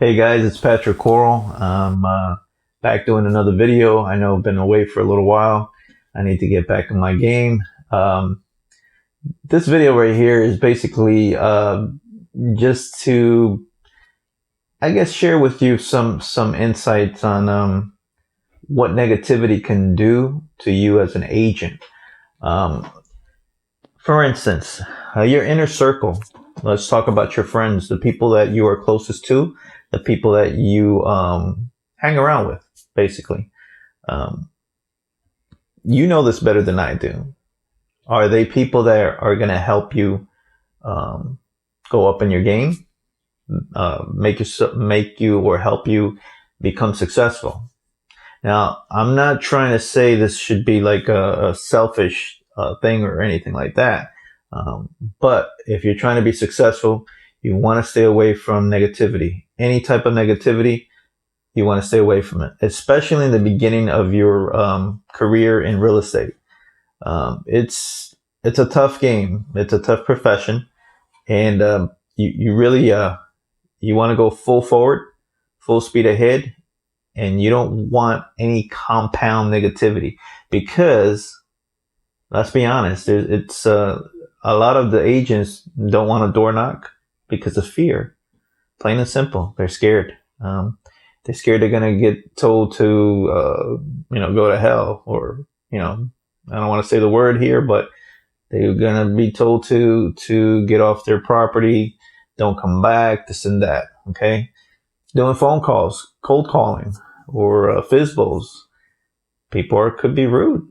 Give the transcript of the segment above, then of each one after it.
Hey guys, it's Patrick Coral. I'm back doing another video. I know I've been away for a little while. I need to get back in my game. Um, this video right here is basically just to, I guess, share with you some insights on what negativity can do to you as an agent. Um, for instance, your inner circle. Let's talk about your friends, the people that you are closest to, the people that you hang around with, basically. Um, you know this better than I do. Are they people that are going to help you um, go up in your game, make you or help you become successful? Now, I'm not trying to say this should be like a selfish thing or anything like that. But if you're trying to be successful, you want to stay away from negativity. Any type of negativity, you want to stay away from it, especially in the beginning of your career in real estate. It's a tough game. It's a tough profession, and you really you want to go full forward, full speed ahead, and you don't want any compound negativity because let's be honest, it's a lot of the agents don't want a door knock because of fear. Plain and simple, they're scared. They're scared they're gonna get told to go to hell, or I don't want to say the word here, but they're gonna be told to get off their property, don't come back, this and that. Okay, doing phone calls, cold calling, or FISBOs. Could be rude.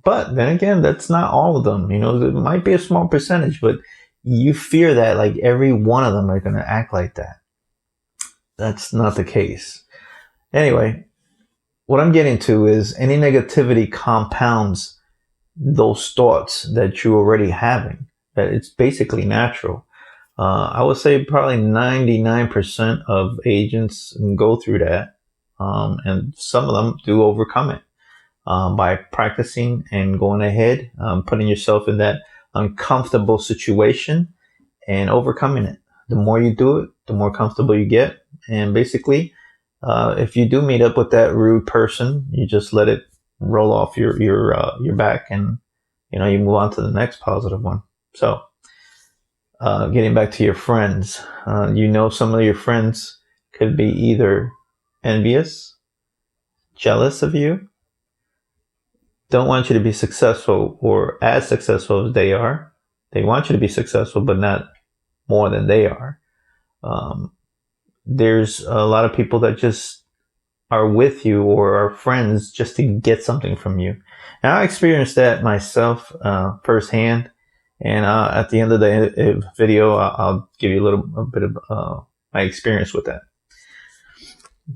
But then again, that's not all of them. It might be a small percentage, but you fear that like every one of them are going to act like that. That's not the case. Anyway, what I'm getting to is any negativity compounds those thoughts that you're already having. That it's basically natural. I would say probably 99% of agents go through that, and some of them do overcome it. By practicing and going ahead, putting yourself in that uncomfortable situation and overcoming it. The more you do it, the more comfortable you get. And basically, if you do meet up with that rude person, you just let it roll off your back, and you move on to the next positive one. So, getting back to your friends, some of your friends could be either envious, jealous of you, don't want you to be successful or as successful as they are. They want you to be successful, but not more than they are. There's a lot of people that just are with you or are friends just to get something from you. Now, I experienced that myself firsthand. And at the end of the video, I'll give you a bit of my experience with that.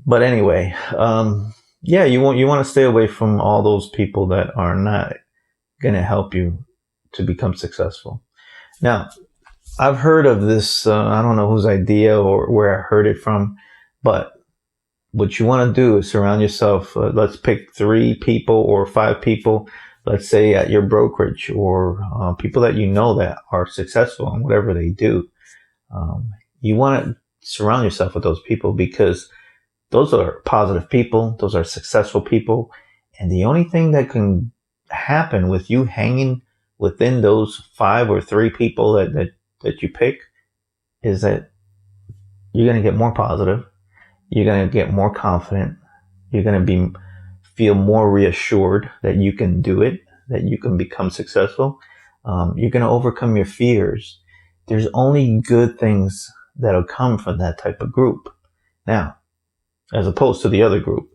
But anyway, yeah, you want to stay away from all those people that are not going to help you to become successful. Now, I've heard of this, I don't know whose idea or where I heard it from, but what you want to do is surround yourself. Let's pick 3 people or 5 people, let's say at your brokerage, or people that you know that are successful in whatever they do. You want to surround yourself with those people because those are positive people. Those are successful people. And the only thing that can happen with you hanging within those 5 or 3 people that you pick is that you're going to get more positive. You're going to get more confident. You're going to feel more reassured that you can do it, that you can become successful. You're going to overcome your fears. There's only good things that'll come from that type of group. Now, as opposed to the other group,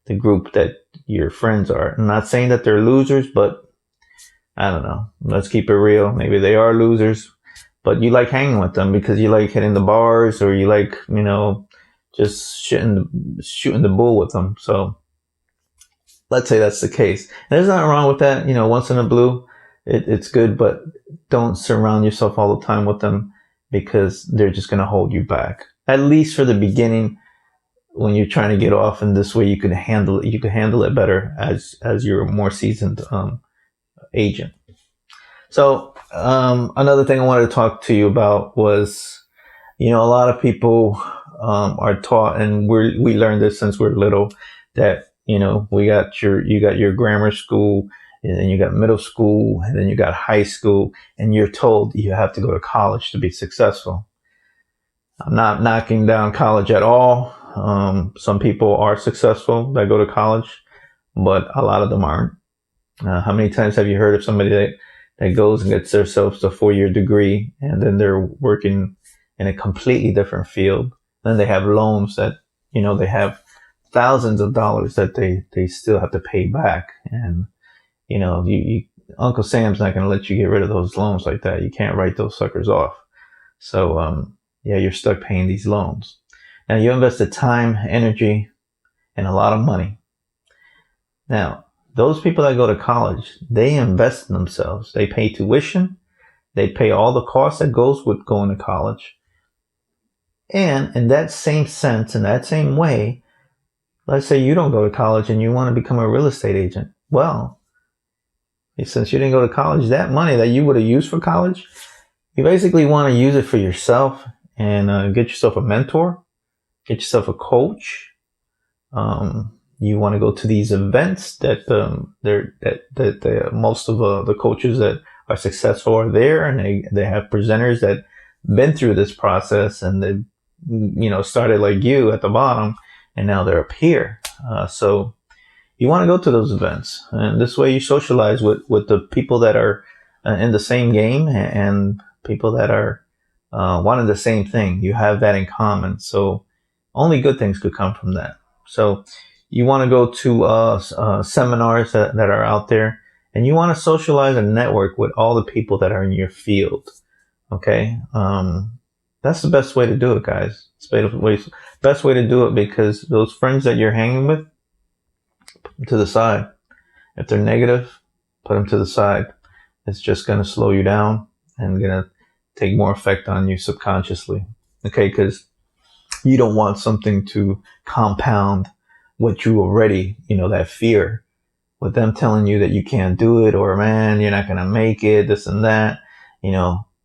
the group that your friends are. I'm not saying that they're losers, but I don't know. Let's keep it real. Maybe they are losers, but you like hanging with them because you like hitting the bars, or you like, just shooting the bull with them. So let's say that's the case. And there's nothing wrong with that. Once in a blue, it's good, but don't surround yourself all the time with them because they're just going to hold you back. At least for the beginning, when you're trying to get off, and this way you can handle it better as you're a more seasoned agent. So another thing I wanted to talk to you about was, a lot of people are taught, and we learned this since we're little, that you got your grammar school, and then you got middle school, and then you got high school, and you're told you have to go to college to be successful. I'm not knocking down college at all. Some people are successful that go to college, but a lot of them aren't. How many times have you heard of somebody that goes and gets themselves a 4-year degree, and then they're working in a completely different field? Then they have loans that, they have thousands of dollars that they still have to pay back. And, Uncle Sam's not going to let you get rid of those loans like that. You can't write those suckers off. So, you're stuck paying these loans. Now, you invested time, energy, and a lot of money. Now, those people that go to college, they invest in themselves. They pay tuition. They pay all the costs that goes with going to college. And in that same sense, in that same way, let's say you don't go to college and you want to become a real estate agent. Well, since you didn't go to college, that money that you would have used for college, you basically want to use it for yourself and get yourself a mentor, get yourself a coach. You want to go to these events that most of the coaches that are successful are there, and they have presenters that been through this process, and they started like you at the bottom, and now they're up here. So you want to go to those events, and this way you socialize with the people that are in the same game, and people that are wanting the same thing. You have that in common, so only good things could come from that. So you want to go to seminars that are out there, and you want to socialize and network with all the people that are in your field. Okay, that's the best way to do it, guys. Best way to do it, because those friends that you're hanging with, put them to the side. If they're negative, put them to the side. It's just going to slow you down and going to take more effect on you subconsciously. Okay, because you don't want something to compound what you already, that fear, with them telling you that you can't do it, or man, you're not going to make it, this and that.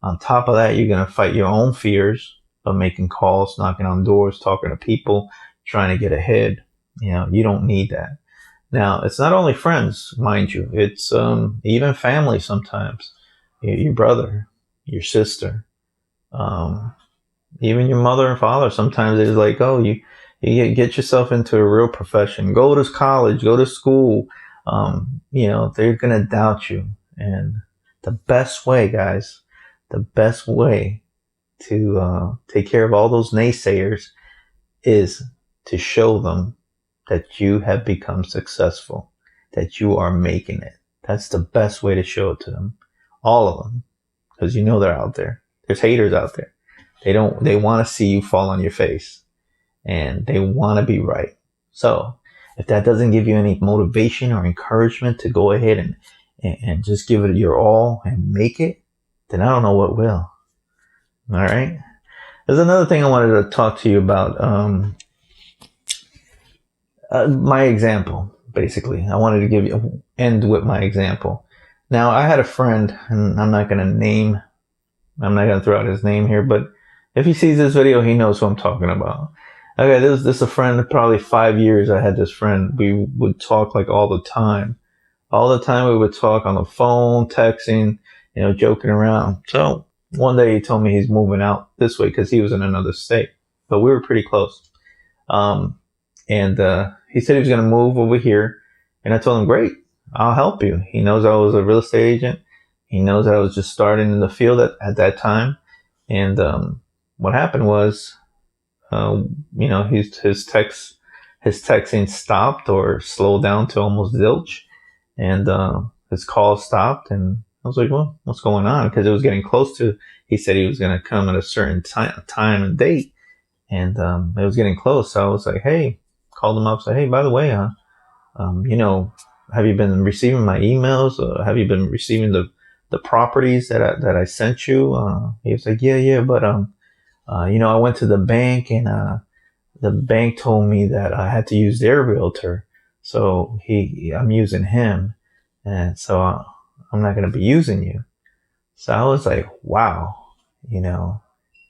On top of that, you're going to fight your own fears of making calls, knocking on doors, talking to people, trying to get ahead. You don't need that. Now, it's not only friends, mind you. It's even family sometimes. Your brother, your sister, even your mother and father. Sometimes it's like, oh, you get yourself into a real profession. Go to college, go to school. They're going to doubt you. And the best way, guys, the best way to take care of all those naysayers is to show them that you have become successful, that you are making it. That's the best way to show it to them. All of them. Because they're out there. There's haters out there. They want to see you fall on your face. And they want to be right. So if that doesn't give you any motivation or encouragement to go ahead and just give it your all and make it, then I don't know what will. All right. There's another thing I wanted to talk to you about. My example, basically. I wanted to end with my example. Now, I had a friend, and I'm not going to throw out his name here, but if he sees this video, he knows who I'm talking about. Okay, this is a friend, probably 5 years I had this friend. We would talk like all the time. All the time we would talk on the phone, texting, joking around. So one day he told me he's moving out this way because he was in another state, but we were pretty close. And he said he was going to move over here, and I told him, great, I'll help you. He knows I was a real estate agent. He knows that I was just starting in the field at that time. And what happened was, his texting stopped or slowed down to almost zilch, and his calls stopped. And I was like, well, what's going on? Because it was getting close to, he said he was going to come at a certain time and date, and it was getting close. So I was like, hey, called him up, said, hey, by the way, have you been receiving my emails? Have you been receiving the properties that I sent you? He was like, yeah, but I went to the bank, and the bank told me that I had to use their realtor, so I'm using him, and so I'm not going to be using you. So I was like, wow, Now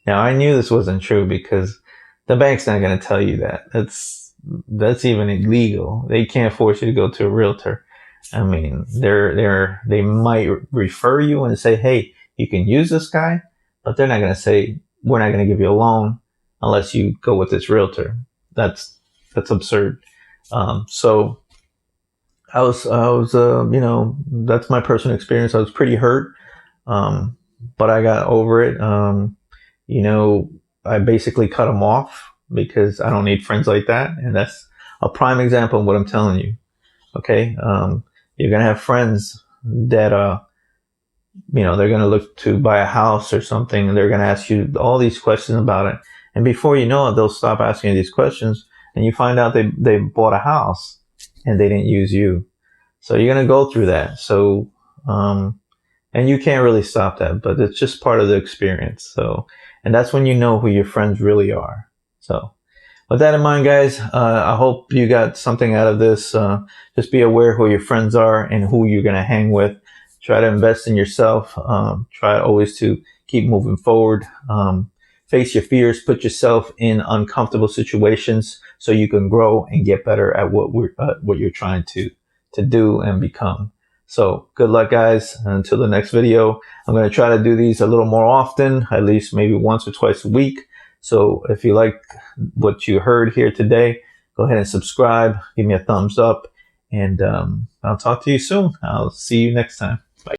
I knew this wasn't true, because The bank's not going to tell you that. That's even illegal. They can't force you to go to a realtor. I mean, they might refer you and say, hey, you can use this guy, but they're not going to say, we're not going to give you a loan unless you go with this realtor. That's absurd. So I was, that's my personal experience. I was pretty hurt. But I got over it. I basically cut them off because I don't need friends like that. And that's a prime example of what I'm telling you. Okay. You're going to have friends that, they're going to look to buy a house or something, and they're going to ask you all these questions about it. And before you know it, they'll stop asking you these questions, and you find out they bought a house and they didn't use you. So you're going to go through that. So, and you can't really stop that, but it's just part of the experience. So, and that's when you know who your friends really are. So with that in mind, guys, I hope you got something out of this. Just be aware who your friends are and who you're going to hang with. Try to invest in yourself. Try always to keep moving forward. Face your fears. Put yourself in uncomfortable situations so you can grow and get better at what you're trying to do and become. So good luck, guys. Until the next video, I'm going to try to do these a little more often, at least maybe once or twice a week. So if you like what you heard here today, go ahead and subscribe. Give me a thumbs up. And I'll talk to you soon. I'll see you next time.